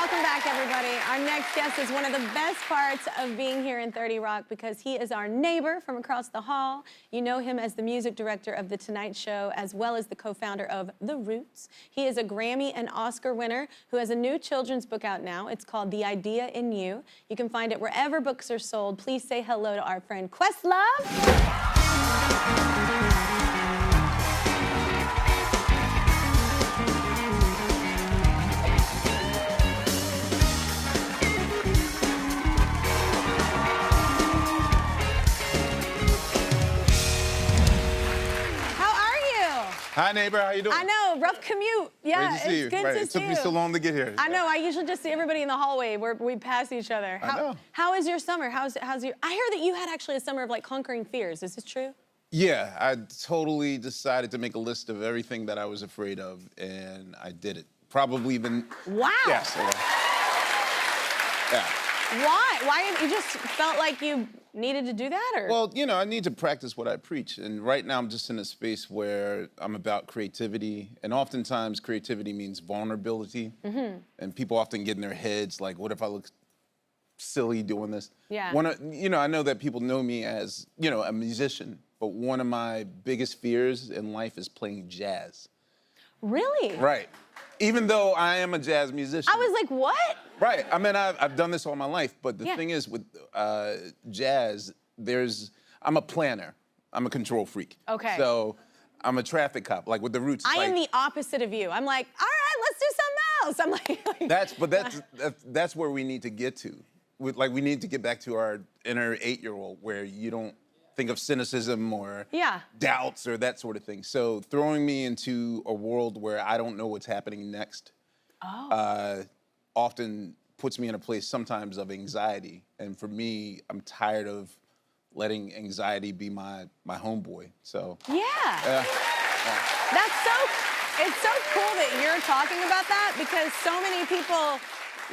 Welcome back, everybody. Our next guest is one of the best parts of being here in 30 Rock because he is our neighbor from across the hall. You know him as the music director of The Tonight Show, as well as the co-founder of The Roots. He is a Grammy and Oscar winner who has a new children's book out now. It's called The Idea in You. You can find it wherever books are sold. Please say hello to our friend Questlove. Hi, neighbor. How you doing? I know, rough commute. Yeah, Great to see you. It's good Right. to It see took you. me so long to get here. I know. I usually just see everybody in the hallway where we pass each other. I know. How is your summer? How's your? I hear that you had actually a summer of like conquering fears. Is this true? Yeah, I totally decided to make a list of everything that I was afraid of, and I did it. Probably even. Wow. Yes. Yeah. Why? Why? You just felt like you needed to do that, or? Well, you know, I need to practice what I preach, and right now I'm just in a space where I'm about creativity, and oftentimes creativity means vulnerability, and people often get in their heads like, what if I look silly doing this? Yeah. You know, I know that people know me as, you know, a musician, but one of my biggest fears in life is playing jazz. Really? Right. Even though I am a jazz musician. I was like, what? Right. I mean, I've done this all my life, but the Yeah. thing is with jazz, I'm a planner. I'm a control freak. Okay. So I'm a traffic cop, like with the Roots. I am the opposite of you. I'm like, all right, let's do something else. I'm like That's where we need to get to. We need to get back to our inner 8-year-old where you don't think of cynicism or doubts or that sort of thing. So throwing me into a world where I don't know what's happening next often puts me in a place sometimes of anxiety. And for me, I'm tired of letting anxiety be my homeboy. So It's so cool that you're talking about that because so many people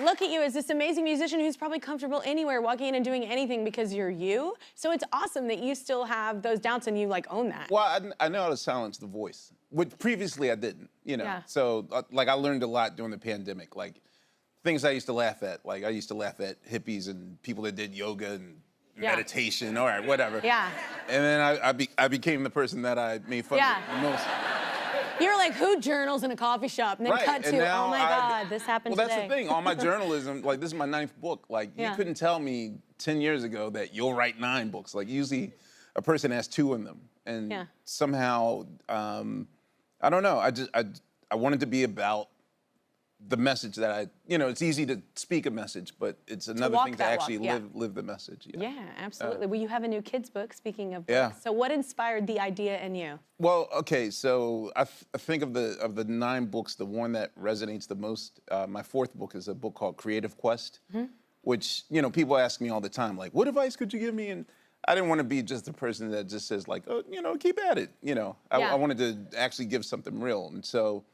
look at you as this amazing musician who's probably comfortable anywhere, walking in and doing anything because you're you. So it's awesome that you still have those doubts and you like own that. Well, I know how to silence the voice, which previously I didn't, you know. Yeah. So like I learned a lot during the pandemic, like things I used to laugh at. Like I used to laugh at hippies and people that did yoga and meditation, all right, whatever. Yeah. And then I became the person that I made fun of the most. You're like, who journals in a coffee shop? And then cut to, oh my God, this happened today. Well, that's the thing. All my journalism, like this is my 9th book. Like you couldn't tell me 10 years ago that you'll write 9 books. Like usually a person has 2 in them. And somehow, I don't know. I wanted to be about the message that you know, it's easy to speak a message, but it's another thing to actually live the message. Yeah, absolutely. Well, you have a new kids book, speaking of books. Yeah. So what inspired the idea in you? Well, okay, so I think of the 9 books, the one that resonates the most, my 4th book is a book called Creative Quest, which, you know, people ask me all the time, like, what advice could you give me? And I didn't want to be just the person that just says like, oh, you know, keep at it. You know, I wanted to actually give something real. And so,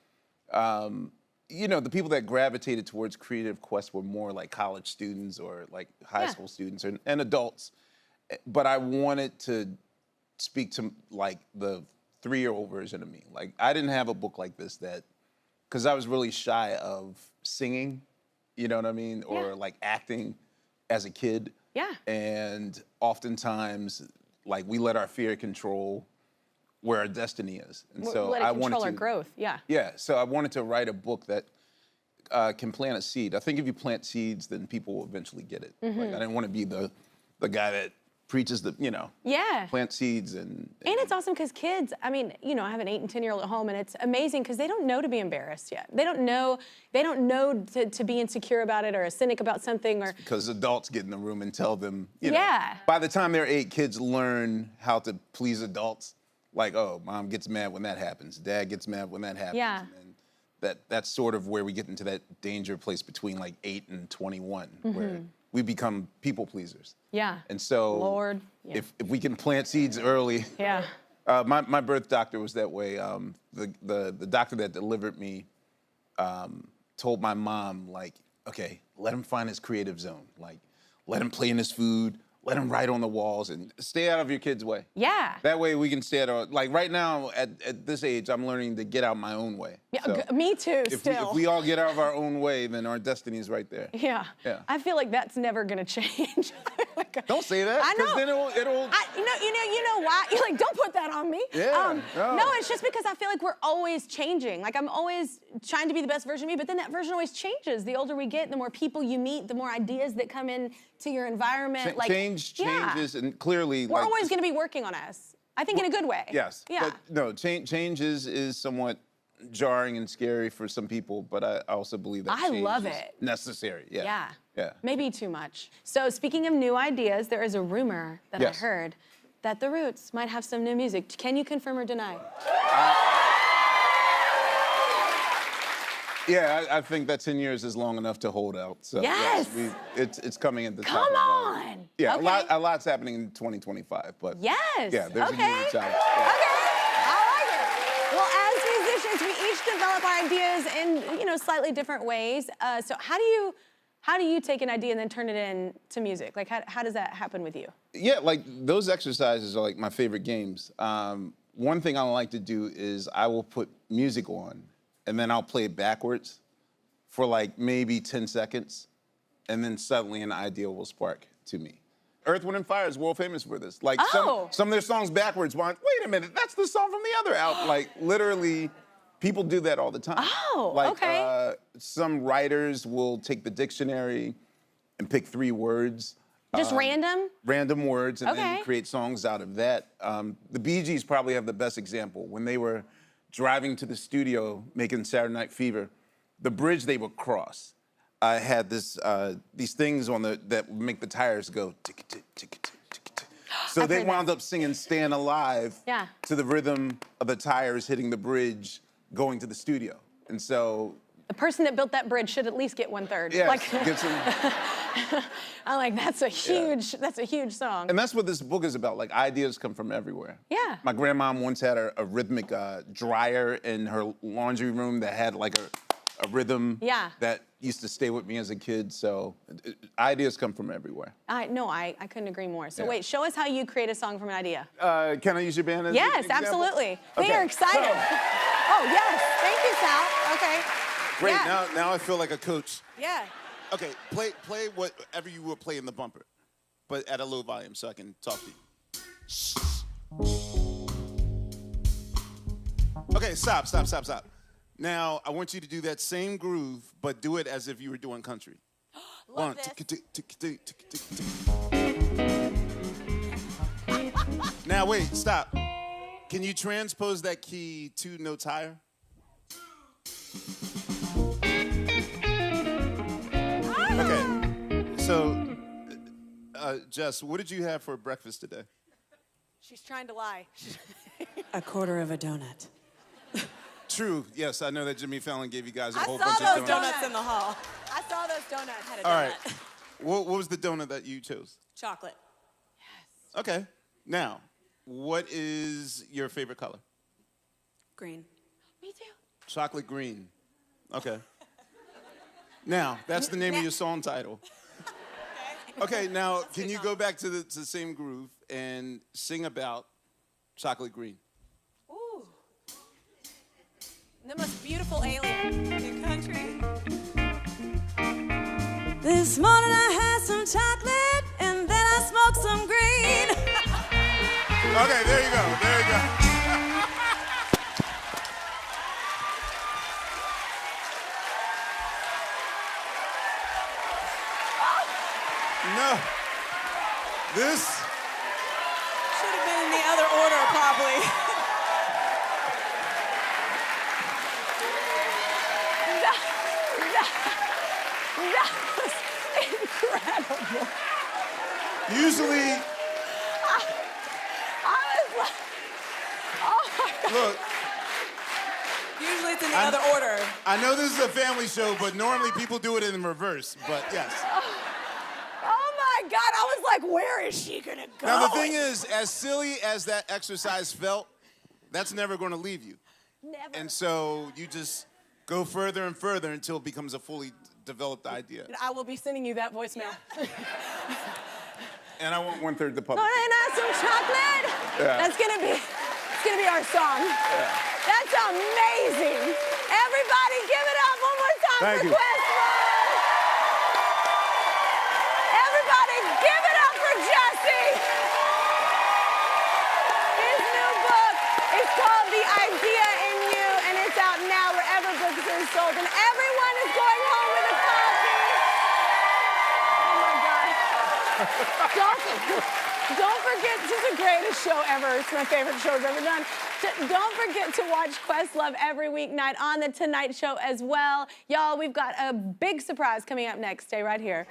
you know, the people that gravitated towards Creative Quest were more like college students or like high school students and adults. But I wanted to speak to like the 3-year-old version of me. Like I didn't have a book like this because I was really shy of singing, you know what I mean? Or like acting as a kid. Yeah. And oftentimes, like we let our fear control where our destiny is. And so let it control our growth, Yeah, so I wanted to write a book that can plant a seed. I think if you plant seeds, then people will eventually get it. Like, I didn't want to be the guy that preaches the, you know, plant seeds and it's awesome because kids, I mean, you know, I have an 8 and 10-year-old at home and it's amazing because they don't know to be embarrassed yet. They don't know to be insecure about it or a cynic about something or. Because adults get in the room and tell them, you know, by the time they're 8, kids learn how to please adults. Like, oh, mom gets mad when that happens. Dad gets mad when that happens. Yeah. And that's sort of where we get into that danger place between like 8 and 21, where we become people pleasers. Yeah. And so, Lord. If we can plant seeds early. Yeah. My birth doctor was that way. The doctor that delivered me told my mom, like, okay, let him find his creative zone. Like, let him play in his food. let them write on the walls and stay out of your kids' way. Yeah. That way we can stay out of, like right now at this age, I'm learning to get out my own way. Yeah, So me too, if still. we all get out of our own way, then our destiny is right there. Yeah. Yeah. I feel like that's never gonna change. Don't say that, I know. because then it'll. You know why? You're like, don't put that on me. Yeah, no. No, it's just because I feel like we're always changing. Like I'm always trying to be the best version of me, but then that version always changes. The older we get, the more people you meet, the more ideas that come in to your environment. Changes, and clearly we're always going to be working on us. I think in a good way. Yes. Yeah. But no, change is somewhat jarring and scary for some people, but I also believe that I change love is it. necessary. Yeah. Yeah. Yeah. Maybe too much. So speaking of new ideas, there is a rumor that I heard that the Roots might have some new music. Can you confirm or deny? Yeah, I think that 10 years is long enough to hold out. So Yes. it's coming at the top. Come on. Yeah, Okay. a lot's happening in 2025, but Yes. yeah, there's okay. a new Roots album. Okay. Yeah. I like it. Well, as musicians, we each develop our ideas in slightly different ways. So how do you take an idea and then turn it into music? Like how does that happen with you? Yeah, like those exercises are like my favorite games. One thing I like to do is I will put music on and then I'll play it backwards for like maybe 10 seconds, and then suddenly an idea will spark to me. Earth, Wind & Fire is world famous for this. Like some of their songs backwards, wait a minute, that's the song from the other album. Like literally, people do that all the time. Oh, like, okay. Some writers will take the dictionary and pick 3 words. Just random? Random words, and Okay. then create songs out of that. The Bee Gees probably have the best example. When they were driving to the studio making Saturday Night Fever, the bridge they would cross had these things on that make the tires go tick tick tick tick tick tick. So they wound up singing "Staying Alive" to the rhythm of the tires hitting the bridge going to the studio. And so the person that built that bridge should at least get 1/3. yes, Like, get some. I'm like, that's a huge song. And that's what this book is about. Like, ideas come from everywhere. Yeah. My grandmom once had a rhythmic dryer in her laundry room that had like a rhythm that used to stay with me as a kid. So ideas come from everywhere. I couldn't agree more. So wait, show us how you create a song from an idea. Can I use your band as Yes, an example? absolutely. They Okay, are excited. Oh, yes. Thank you, Sal. Okay. Great, Yeah. now I feel like a coach. Yeah. Okay, play whatever you would play in the bumper, but at a low volume so I can talk to you. Okay, stop. Now, I want you to do that same groove, but do it as if you were doing country. Love this. Now, wait, stop. Can you transpose that key 2 notes higher? Okay, so, Jess, what did you have for breakfast today? She's trying to lie. A quarter of a donut. True, yes, I know that Jimmy Fallon gave you guys a whole saw bunch those of donuts. Donuts in the hall. I saw those donuts. Had a donut. All right, what was the donut that you chose? Chocolate. Okay, now, what is your favorite color? Green. Me too. Chocolate green. Okay. Now, that's the name of your song title. Okay, now, can you go back to the same groove and sing about chocolate green? Ooh. The most beautiful alien in country. This morning I had some chocolate and then I smoked some green. Okay, there you go. No. This Should have been in the other order, probably. That was incredible. usually, I was like, oh my God. look, Usually it's in the other order. I know this is a family show, but normally people do it in reverse, but yes. Oh my God, I was like, where is she gonna go? Now, the thing is, as silly as that exercise felt, that's never going to leave you. Never. And so you just go further and further until it becomes a fully developed idea. I will be sending you that voicemail. And I want 1/3 the puppet. Ain't I some chocolate? Yeah. It's gonna be our song. Yeah. That's amazing. Everybody give it up one more time Thank for you. Questlove. Everybody give it up for Jesse. His new book is called The Idea in You, and it's out now wherever books are sold. And everyone is going home with a copy. Oh my God. Don't forget, this is the greatest show ever. It's my favorite show I've ever done. Don't forget to watch Questlove every weeknight on The Tonight Show as well. Y'all, we've got a big surprise coming up next. Stay right here.